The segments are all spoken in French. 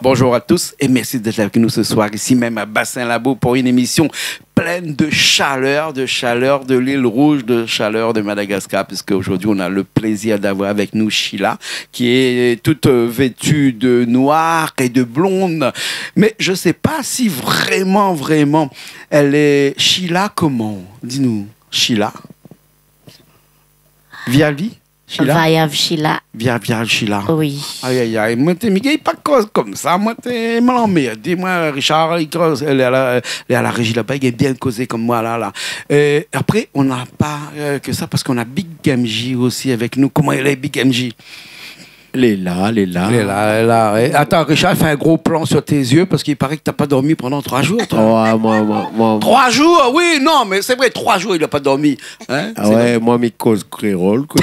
Bonjour à tous et merci d'être avec nous ce soir, ici même à Bassin-Labo pour une émission pleine de chaleur de l'île Rouge, de chaleur de Madagascar, puisque aujourd'hui on a le plaisir d'avoir avec nous Sheila, qui est toute vêtue de noir et de blonde. Mais je ne sais pas si vraiment, elle est Sheila comment? Dis-nous, Sheila? Viali? Sheila? Vayav Sheila. Vial Sheila. Oui. Aïe, moi, t'es Miguel, pas cause comme ça. Moi, t'es mal. Dis-moi, Richard, elle est à la régie là-bas, il est bien causé comme moi, là. Après, on n'a pas que ça, parce qu'on a Big MJ aussi avec nous. Comment il est, Big MJ? Elle est là. Elle est là. Attends, Richard, fais un gros plan sur tes yeux, parce qu'il paraît que t'as pas dormi pendant 3 jours, toi. Ouais, moi. 3 jours, oui, non, mais c'est vrai, 3 jours, il n'a pas dormi. Hein? Ah ouais, moi, mes causes créoles, quoi.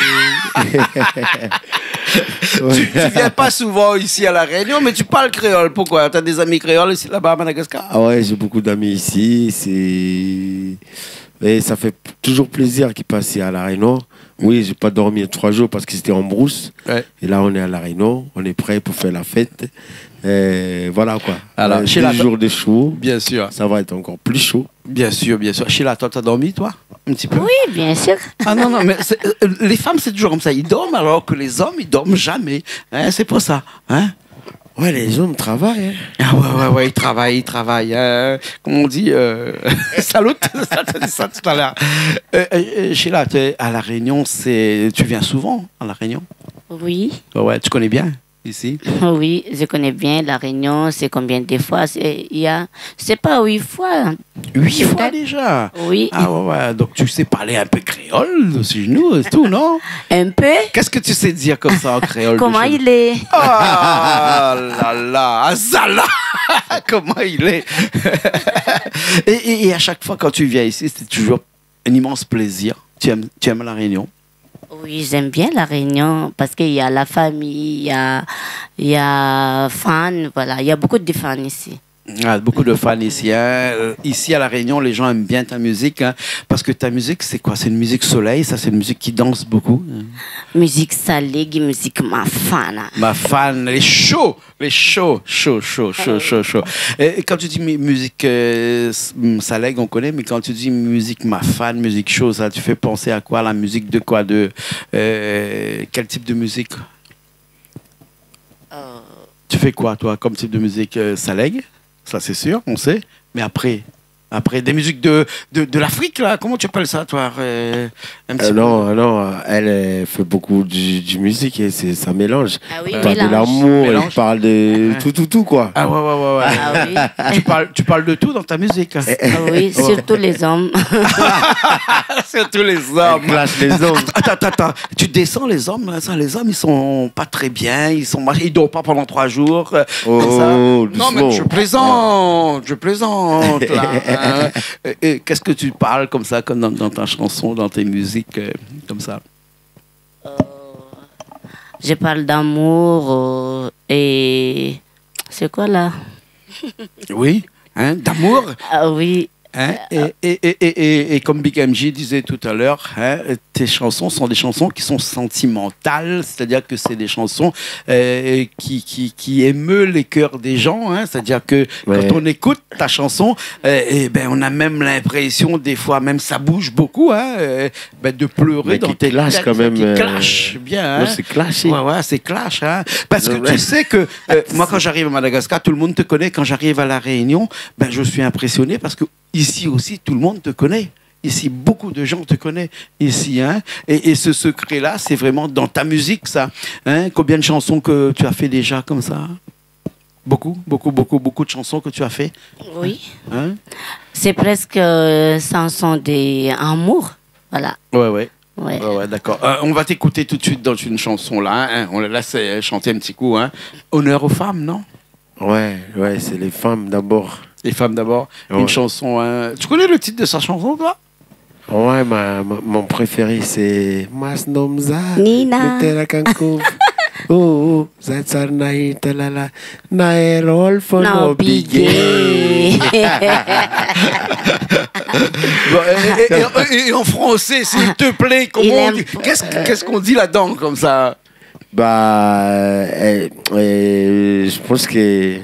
Tu viens pas souvent ici à La Réunion, mais tu parles créole. Pourquoi? T'as des amis créoles ici, là-bas à Madagascar? Ah ouais, j'ai beaucoup d'amis ici. Et ça fait toujours plaisir qu'ils passent à La Réunion. Oui, j'ai pas dormi 3 jours parce que c'était en brousse. Ouais. Et là, on est à La Réunion. On est prêt pour faire la fête. Et voilà quoi. Alors, Sheila, jours de chaud. Bien sûr. Ça va être encore plus chaud. Bien sûr. Sheila, toi, t'as dormi, toi? Un petit peu? Oui, bien sûr. Ah non, mais les femmes, c'est toujours comme ça. Ils dorment alors que les hommes, ils dorment jamais. Hein, c'est pour ça. Hein? Ouais, les hommes travaillent. Hein. Ah ouais, ils travaillent. Comme on dit, salut, ça t'a dit ça tout à l'heure. Sheila, à La Réunion, tu viens souvent à La Réunion? Oui. Ouais, tu connais bien ici? Oui, je connais bien La Réunion. C'est combien de fois? C'est pas 8 fois. 8 fois déjà? Oui. Ah ouais, donc tu sais parler un peu créole de chez nous et tout, non? Un peu. Qu'est-ce que tu sais dire comme ça en créole? Comment il est? Ah là, Azala! Comment il est? et à chaque fois quand tu viens ici, c'est toujours un immense plaisir. Tu aimes La Réunion? Oui, j'aime bien La Réunion parce qu'il y a la famille, il y a fans, voilà, il y a beaucoup de fans ici. Ah, beaucoup de fans ici. Hein. Ici à La Réunion, les gens aiment bien ta musique, hein, parce que ta musique, c'est quoi? C'est une musique soleil, ça, c'est une musique qui danse beaucoup. Musique salig, musique ma fan. Ma fan, les chauds. Et quand tu dis musique saleg, on connaît, mais quand tu dis musique ma fan, musique chaud, ça, tu fais penser à quoi? La musique de quoi? Quel type de musique? Tu fais quoi, toi, comme type de musique saleg? Ça, c'est sûr, on sait. Mais après des musiques de l'Afrique, là, comment tu appelles ça, toi? Non, elle fait beaucoup de musique et ça mélange. Ah oui, elle parle de l'amour, elle parle de tout, quoi. Ah ouais. Ah oui. Tu parles de tout dans ta musique. Ah oui, surtout les hommes. Surtout les hommes. Elle clash les hommes. Attends. Tu descends les hommes, ça, les hommes, ils sont pas très bien, ils dorment pas pendant 3 jours. Oh, non, mais je plaisante, là. Et qu'est-ce que tu parles comme ça, comme dans ta chanson, dans tes musiques, comme ça? Je parle d'amour et... C'est quoi là? Oui, hein, d'amour. Ah oui. Hein? Et comme Big MJ disait tout à l'heure, hein, tes chansons sont des chansons qui sont sentimentales, c'est-à-dire que c'est des chansons qui émeut les cœurs des gens, hein, c'est-à-dire que quand on écoute ta chanson, on a même l'impression, des fois même ça bouge beaucoup, hein, de pleurer dans tes clashs quand même. Qui clash bien. Hein. C'est clashé. Ouais, c'est clash. Hein. Parce que tu sais que moi, quand j'arrive à Madagascar, tout le monde te connaît. Quand j'arrive à La Réunion, je suis impressionné parce que ici aussi, tout le monde te connaît. Ici, beaucoup de gens te connaissent. Ici, hein. Et ce secret-là, c'est vraiment dans ta musique, ça. Hein. Combien de chansons que tu as fait déjà comme ça? Beaucoup de chansons que tu as fait. Oui. Hein? C'est presque chansons d'amour. Voilà. Ouais, d'accord. On va t'écouter tout de suite dans une chanson, là. Hein. On la laisse chanter un petit coup. Hein. Honneur aux femmes, non? Ouais, c'est les femmes d'abord. Les femmes d'abord. Ouais. Une chanson. Hein. Tu connais le titre de sa chanson, toi? Ouais, mon préféré, c'est Mas Nomza. Nina. Oh, Zatsarnaï, talala, Naerol, No bigé. Et en français, s'il te plaît, qu'est-ce qu'on dit là-dedans comme ça? Je pense que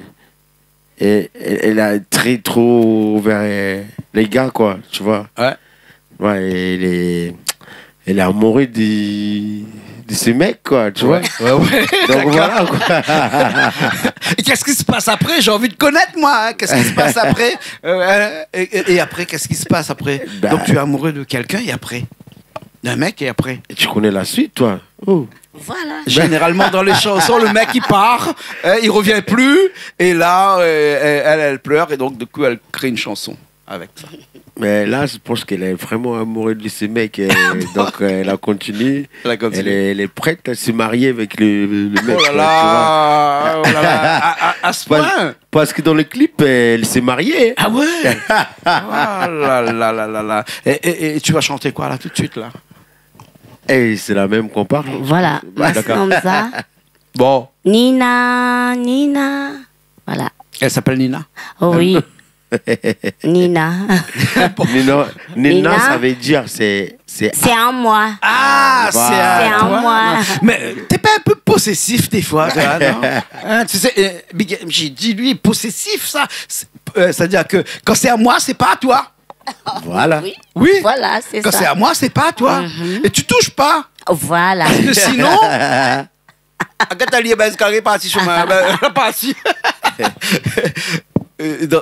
Et elle a très trop vers les gars, quoi, tu vois. Ouais. Ouais, elle est amoureuse de ce mec, quoi, tu vois. Ouais. Donc voilà, quoi. Et qu'est-ce qui se passe après? J'ai envie de connaître, moi. Hein. Qu'est-ce qui se passe après? Et après, qu'est-ce qui se passe après? Donc, tu es amoureux de quelqu'un et après? D'un mec et après? Et tu connais la suite, toi? Oh. Voilà. Généralement, dans les chansons, le mec, il part, il revient plus. Et là, elle pleure. Et donc, du coup, elle crée une chanson avec ça. Mais là, je pense qu'elle est vraiment amoureuse de ce mec. Donc, elle a continué. Elle est prête à se marier avec le mec. Oh là là, à ce point. Parce que dans le clip, elle s'est mariée. Ah ouais. Oh là là là là là. Et tu vas chanter quoi là tout de suite là? Et c'est la même qu'on parle. Voilà. Comme ça. Bon. Nina. Voilà. Elle s'appelle Nina. Oh oui. Nina. Nina, ça veut dire c'est à moi. Ah, Voilà. c'est à à moi. Mais t'es pas un peu possessif des fois, toi, non? Hein, tu sais, j'ai dit lui possessif, ça. C'est-à-dire que quand c'est à moi, c'est pas à toi. voilà. Oui. Voilà, c'est ça. Quand c'est à moi, c'est pas à toi. Et tu touches pas. Voilà. Parce que sinon,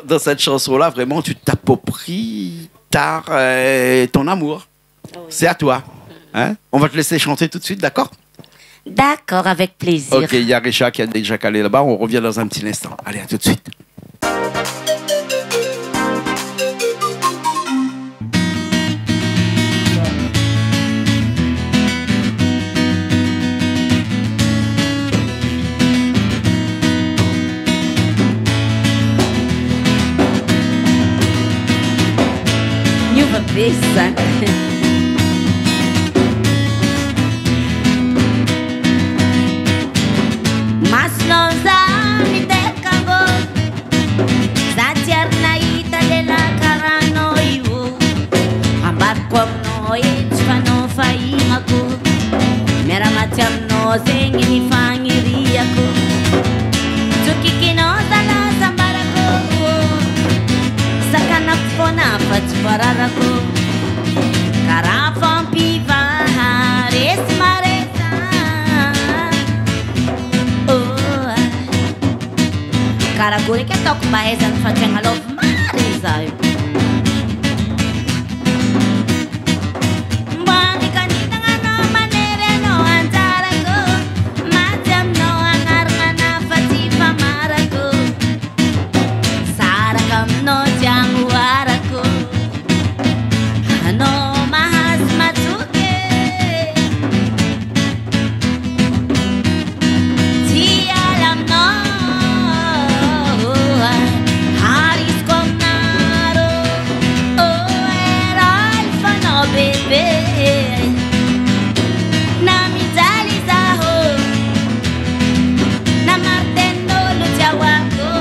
dans cette chanson-là, vraiment, tu t'appropries ton amour. Oui. C'est à toi. Hein? On va te laisser chanter tout de suite, d'accord? D'accord, avec plaisir. Ok, il y a Richard qui a déjà calé là-bas. On revient dans un petit instant. Allez, à tout de suite. Uma vez, mas não sabe ter cago, na ita de la carano iu, ambar com noite fano faimako, mera matiam no zengi ni fangiria ko, tuki no zala sambarako, sakana fona patvararako, karafam piva res mareta. Cara guri que toca mais and fazendo a love marisa. Bangi kanita ngano manere no antarago, madam no angar ngana fatifa marago, saragam no janguarago, ano mahas matsuke, ti alam no. Haris Comnaro, oh, era alfa no bebé. Na mitalizaho, na martendo lo jawago.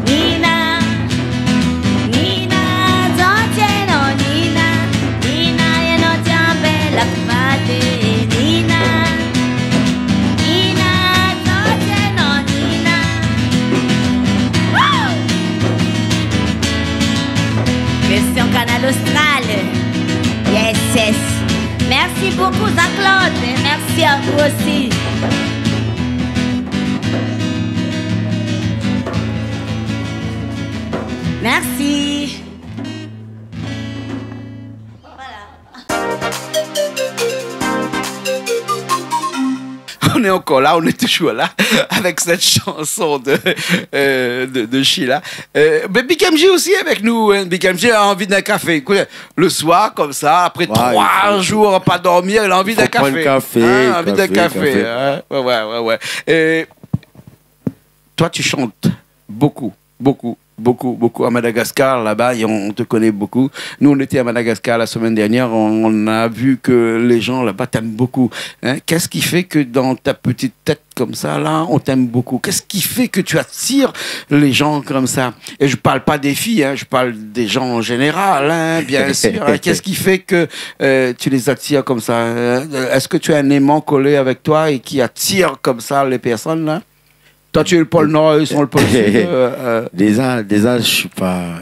Nina, zote no Nina, no jambela kupate Nina. Question Canal Austral. Yes. Merci beaucoup, Jean-Claude. Merci à vous aussi. Merci. On est encore là, on est toujours là avec cette chanson de Sheila. Mais Big MJ aussi avec nous. Hein. Big MJ a envie d'un café. Écoute, le soir, comme ça, après 3 jours à pas dormir, il a envie d'un café. Envie d'un café. Hein. Ouais. Et toi, tu chantes beaucoup. Beaucoup, beaucoup. À Madagascar, là-bas, on te connaît beaucoup. Nous, on était à Madagascar la semaine dernière. On a vu que les gens là-bas t'aiment beaucoup. Hein? Qu'est-ce qui fait que dans ta petite tête comme ça, là, on t'aime beaucoup? Qu'est-ce qui fait que tu attires les gens comme ça? Et je parle pas des filles, hein, je parle des gens en général, hein, bien sûr. Qu'est-ce qui fait que tu les attires comme ça? Est-ce que tu as un aimant collé avec toi et qui attire comme ça les personnes, là? Toi, tu es le pôle Nord, ils sont le pôle Sud. Déjà,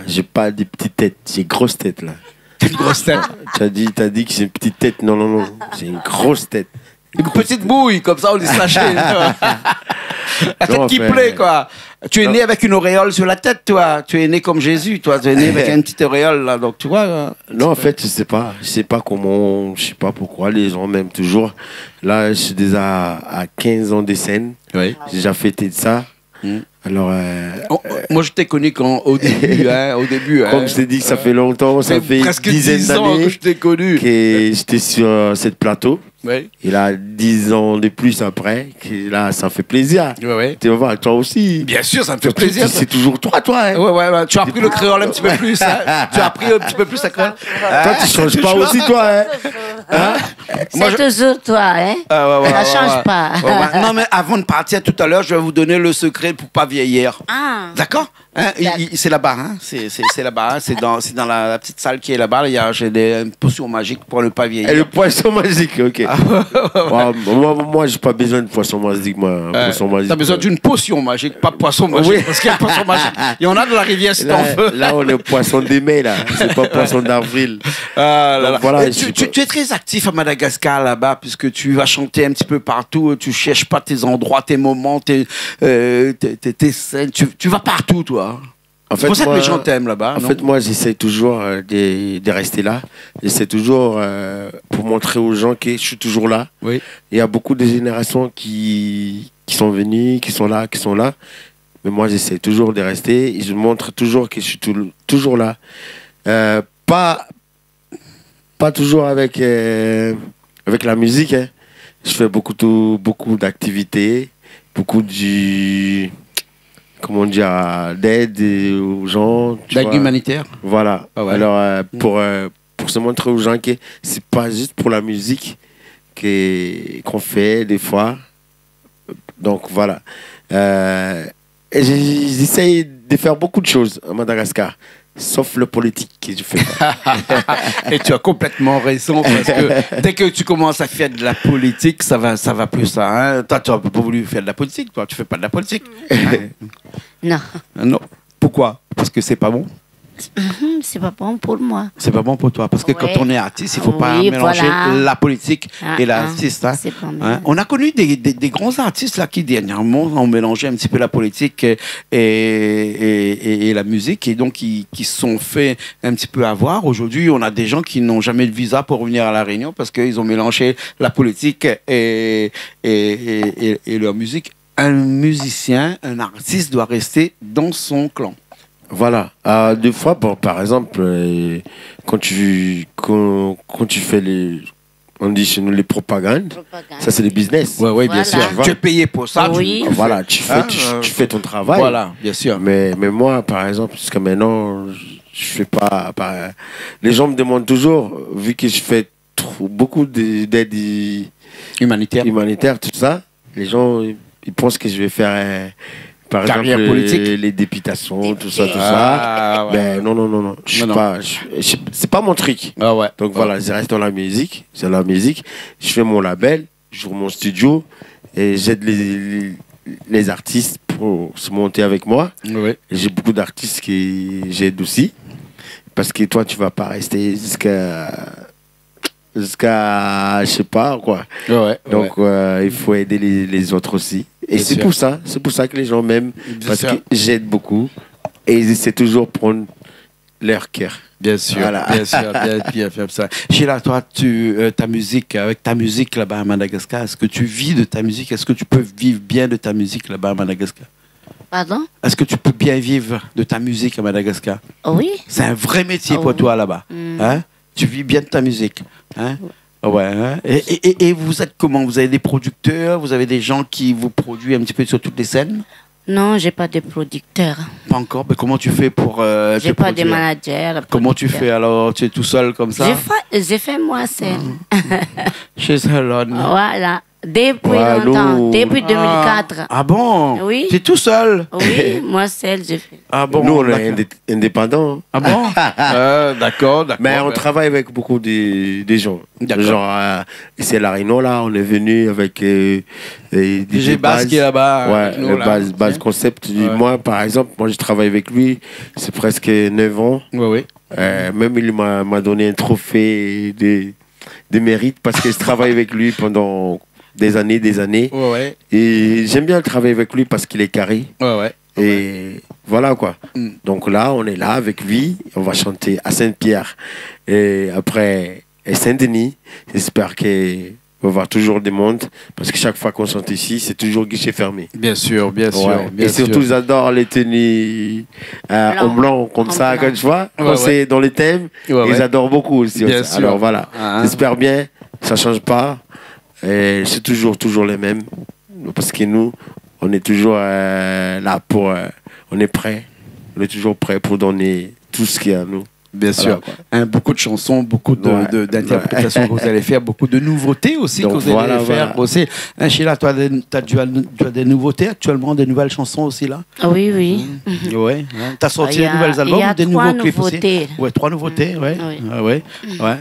j'ai pas des petites têtes, j'ai grosse tête là. T'as une grosse tête. T'as dit que j'ai une petite tête, non, non, non, j'ai une grosse tête. Une petite bouille, comme ça, on dit sachet. La tête qui plaît, quoi. Tu es né avec une auréole sur la tête, toi. Tu es né comme Jésus, toi. Tu es né avec une petite auréole, là. Donc, tu vois. Non, en fait, je sais pas. Je sais pas comment, je sais pas pourquoi les gens m'aiment toujours. Là, je suis déjà à 15 ans de scène. Oui. J'ai déjà fêté de ça. Alors, moi, je t'ai connu au début. Comme je t'ai dit que ça fait longtemps, ça fait presque dizaine 10 ans d'années que je t'ai connu. que j'étais sur cette plateau. Oui. Et là, 10 ans de plus après, que là, ça fait plaisir. Ouais. Tu vas voir, toi aussi. Bien sûr, ça me fait plaisir. C'est toujours toi, hein. Ouais. Tu as appris le créole un petit peu plus. Hein. Tu as appris un petit peu plus le créole. Toi, tu changes pas aussi, toi, hein. C'est toujours toi, hein? Ça change pas. Non, mais avant de partir tout à l'heure, je vais vous donner le secret pour pas vieillir. Ah. D'accord? Hein, c'est là-bas, hein? C'est là-bas, hein? C'est dans la petite salle qui est là-bas. J'ai une potion magique pour ne pas vieillir. Et le poisson magique, ok. Moi, j'ai pas besoin de poisson magique, moi. T'as besoin d'une potion magique, pas de poisson magique. Oui. Parce qu'il y a un poisson magique. Il y en a de la rivière si t'en veux. Là, on est poisson de mai, là. C'est pas poisson d'avril. Donc, voilà, tu es très actif à Madagascar là-bas, puisque tu vas chanter un petit peu partout. Tu cherches pas tes endroits, tes moments, tes scènes. Tu vas partout, toi. C'est pour ça que les gens t'aiment là-bas. En fait, moi, j'essaie toujours de rester là. J'essaie toujours pour montrer aux gens que je suis toujours là. Oui. Il y a beaucoup de générations qui sont venues, qui sont là. Mais moi, j'essaie toujours de rester. Et je montre toujours que je suis toujours là. Pas toujours avec la musique. Hein. Je fais beaucoup d'activités, beaucoup comment dire, d'aide aux gens. D'aide humanitaire. Voilà. Ah ouais. Alors, pour se montrer aux gens que c'est pas juste pour la musique qu'on fait des fois. Donc, voilà. Et j'essaye de faire beaucoup de choses à Madagascar. Sauf le politique que je fais pas. Et tu as complètement raison, parce que dès que tu commences à faire de la politique, ça va plus ça. Hein. Toi, tu n'as pas voulu faire de la politique, toi. Tu fais pas de la politique. Hein. Non. Non. Pourquoi? Parce que c'est pas bon. C'est pas bon pour moi. C'est pas bon pour toi, parce que quand on est artiste, il faut pas Oui, mélanger voilà. la politique et l'artiste. Hein. C'est pas mal. Hein? On a connu des grands artistes là qui dernièrement ont mélangé un petit peu la politique et la musique, et donc qui se sont fait un petit peu avoir. Aujourd'hui, on a des gens qui n'ont jamais de visa pour venir à La Réunion parce qu'ils ont mélangé la politique et leur musique. Un musicien, un artiste doit rester dans son clan. Voilà. Des fois, bon, par exemple, quand tu fais on dit chez nous les propagandes, ça c'est le business. Oui, bien sûr. Tu es payé pour ça. Oui. Voilà, tu fais ton travail. Voilà, bien sûr. Mais moi, par exemple, jusqu'à maintenant, je fais pas. Les gens me demandent toujours, vu que je fais beaucoup d'aide humanitaire, tout ça, les gens ils pensent que je vais faire. Par carrière exemple, politique. les députations, tout ça. Ouais. Ben, non. C'est pas mon truc. Ah ouais. Donc voilà, je reste dans la musique. C'est la musique. Je fais mon label, j'ouvre mon studio et j'aide les artistes pour se monter avec moi. Oui. J'ai beaucoup d'artistes que j'aide aussi. Parce que toi, tu vas pas rester jusqu'à je sais pas quoi. Ouais, donc il faut aider les autres aussi. Et c'est pour ça que les gens m'aiment, parce que j'aide beaucoup et ils essaient toujours de prendre leur cœur. Bien sûr, voilà. bien faire ça. Sheila, toi, ta musique, avec ta musique là-bas à Madagascar, est-ce que tu vis de ta musique? Est-ce que tu peux vivre bien de ta musique là-bas à Madagascar? Pardon? Est-ce que tu peux bien vivre de ta musique à Madagascar? Oui. C'est un vrai métier pour toi là-bas. Hein? Tu vis bien de ta musique. Hein? Ouais. Hein? Et vous êtes comment? Vous avez des producteurs? Vous avez des gens qui vous produisent un petit peu sur toutes les scènes? Non, j'ai pas de producteur. Pas encore. Mais comment tu fais pour J'ai pas de manager. Comment tu fais alors? Tu es tout seul comme ça? J'ai fait moi seul. Chez Salon. Voilà. Depuis longtemps, depuis 2004. Ah bon? Oui. Tu es tout seul? Oui, moi seul, j'ai fait. Ah bon? Nous, on est indépendants. Ah bon? D'accord. Mais on travaille avec beaucoup de gens. Genre, ici à La Réunion, là, on est venu avec des bases qui est là-bas. Ouais, le base concept. Ouais. Moi, par exemple, je travaille avec lui, c'est presque 9 ans. Oui. Même il m'a donné un trophée de mérite parce que je travaille avec lui pendant des années. Ouais. Et j'aime bien travailler avec lui parce qu'il est carré. Ouais. Et voilà quoi. Donc là, on est là avec lui. On va chanter à Saint-Pierre. Et après, à Saint-Denis. J'espère qu'on va avoir toujours des mondes. Parce que chaque fois qu'on chante ici, c'est toujours guichet fermé. Bien sûr. Et surtout, j'adore les tenues en blanc, comme ça, quand tu vois. Quand c'est dans les thèmes, ils adorent beaucoup aussi. Bien sûr. Alors voilà. J'espère bien. Ça ne change pas. Et c'est toujours les mêmes. Parce que nous, on est toujours là pour... on est prêt. On est toujours prêt pour donner tout ce qu'il y a à nous. Bien sûr. Beaucoup de chansons, beaucoup d'interprétations que vous allez faire, beaucoup de nouveautés aussi. Donc, que vous allez faire aussi. Sheila, tu as des nouveautés actuellement, des nouvelles chansons aussi là? Oui. Ouais. Tu as sorti des nouveaux albums ou des nouveaux clips aussi? Oui, 3 nouveautés, ouais.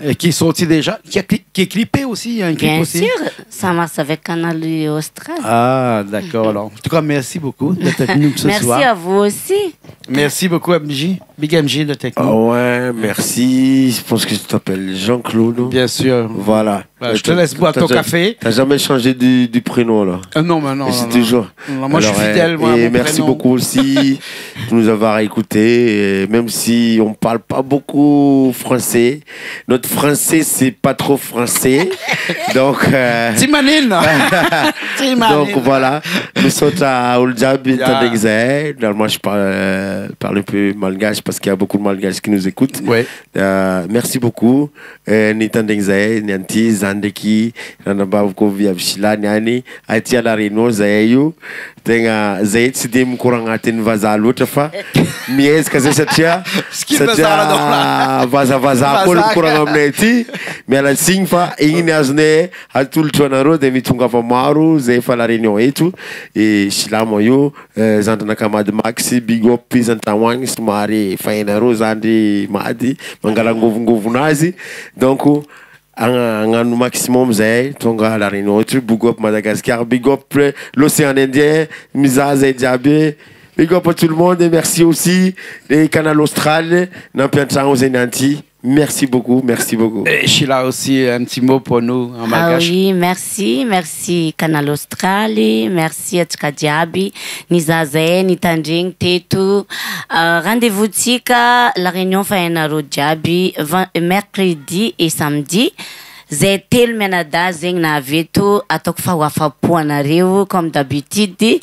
Et qui sont sortis déjà, qui est clippé aussi, il y a un clip aussi. Bien sûr, ça marche avec Canal Austral. Ah, d'accord. Alors, en tout cas, merci beaucoup d'être avec nous ce soir. Merci à vous aussi. Merci beaucoup, MJ. Big MJ de Techno. Ah ouais, merci. Je pense que tu t'appelles Jean-Claude. Bien sûr. Voilà. Je te laisse boire ton café. T'as jamais changé du prénom là? Non, mais non. C'est toujours. Moi, je suis fidèle. Moi, et merci beaucoup aussi de nous avoir écoutés. Même si on parle pas beaucoup français, notre français c'est pas trop français. Donc. Timanine. Donc voilà. Nous sommes à Oljab, Tandegzé. Moi, je parle un peu malgache parce qu'il y a beaucoup de malgaches qui nous écoutent. Ouais. Merci beaucoup. Nitandegzé, Nianti, Zandeki, Ranabavko via Vishila, Niani, Atia la Réunion, Zayu, Tenga Zayd, Sidim Kurangatin Vazalo, Tafa, Mies, Kazatia, Vaza, Pol Kurangamneti, Mela Singfa, Ignazne, Atul Tonaro, de Mitunga Maru, Zefa la Réunion et tout, et Shilamoyo, Zantanakama de Maxi, Big Up, Pizantawang, Smari, Fainaro, Zandi, Madi, Mangalangovunazi, donc, un maximum zay tonga la Réunion, big up Madagascar, big up l'océan Indien, Misa Zay Diabé, big up à tout le monde et merci aussi les Canal Austral, Nampiantran aux Enanti. Merci beaucoup. Et Sheila aussi, un petit mot pour nous en malgache. Oui, merci Canal Austral, merci à Tkadiabi, Nizaze, Nitandring, Tetu. Rendez-vous tika la Réunion Faenaro Diabi, mercredi et samedi. Zay telo menada zegny na aveto ataoko fahoafapo anareo comme d'habitude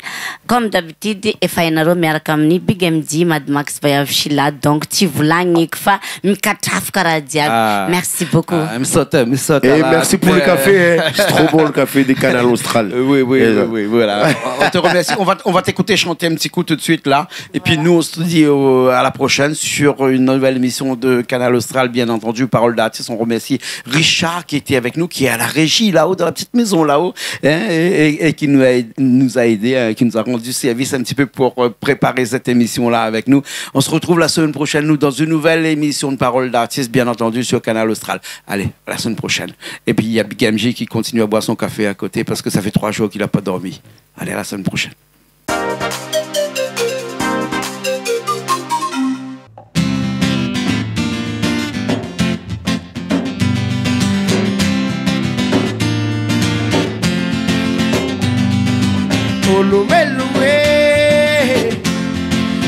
efa hainareo miaraka amin'ny Big MJ Mad Max Vaiavy Sheila donc tsy volagniko fa mikatrafika raha jiaby. Merci beaucoup. Et merci pour le café, c'est trop bon le café des Canal Austral. Oui, voilà. On te remercie. On va t'écouter chanter un petit coup tout de suite là et puis nous on se dit à la prochaine sur une nouvelle émission de Canal Austral, bien entendu, Parole d'artiste. On remercie Richard qui était avec nous, qui est à la régie là-haut, dans la petite maison là-haut, et qui nous a aidé, qui nous a rendu service un petit peu pour préparer cette émission-là avec nous. On se retrouve la semaine prochaine, nous, dans une nouvelle émission de Parole d'artiste, bien entendu, sur Canal Austral. Allez, la semaine prochaine. Et puis, il y a Big MJ qui continue à boire son café à côté parce que ça fait 3 jours qu'il n'a pas dormi. Allez, à la semaine prochaine.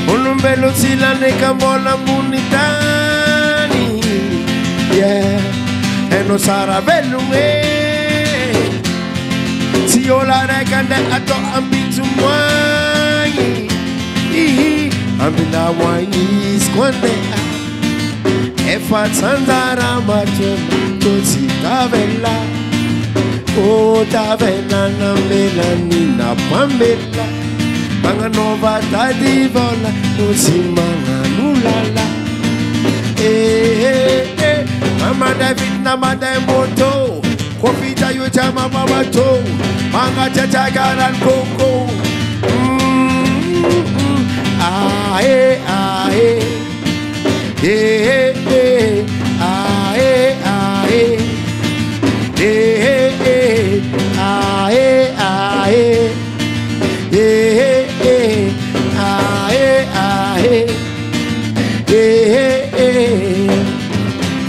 Olumbelo silane kambola munitani, eno sara belume, si ola rekande ato ambitu mwanyi, ambila mwanyi skwande, efa tsanzara machona totsi tavela, o tavela na melani na pambela. Manganova tadivola Nusimanga nulala Mama David na Mademboto Kofita yuja mama bato Manga chachagaran koko Ae ae ae ae ae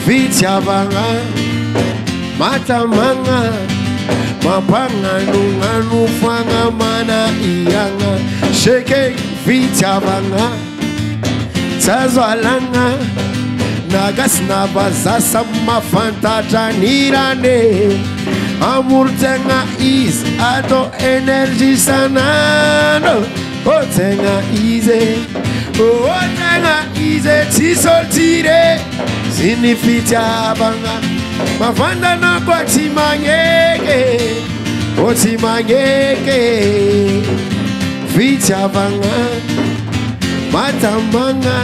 Vichabanga Matamanga Mapanga Nunganu Fanga Mana Iyanga Sheke Vichabanga Tazwalanga Nagas Nabazasa Mafantata Nirane Amurtenga is Ado Energy Sanano Otenga Ize Otenga Ize Tisoltire Sinifita Banga Mafanda na Batimangeke Otimangeke Vita Banga Matamanga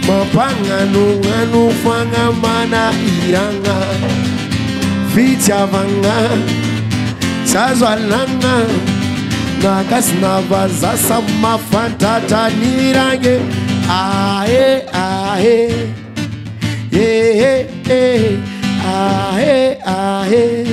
Mapanga Nunganu Fanga Mana Iranga Vita Banga Sazwalanga Nagas Nabazasa Mafantata Nirange Ae ae ae ae ae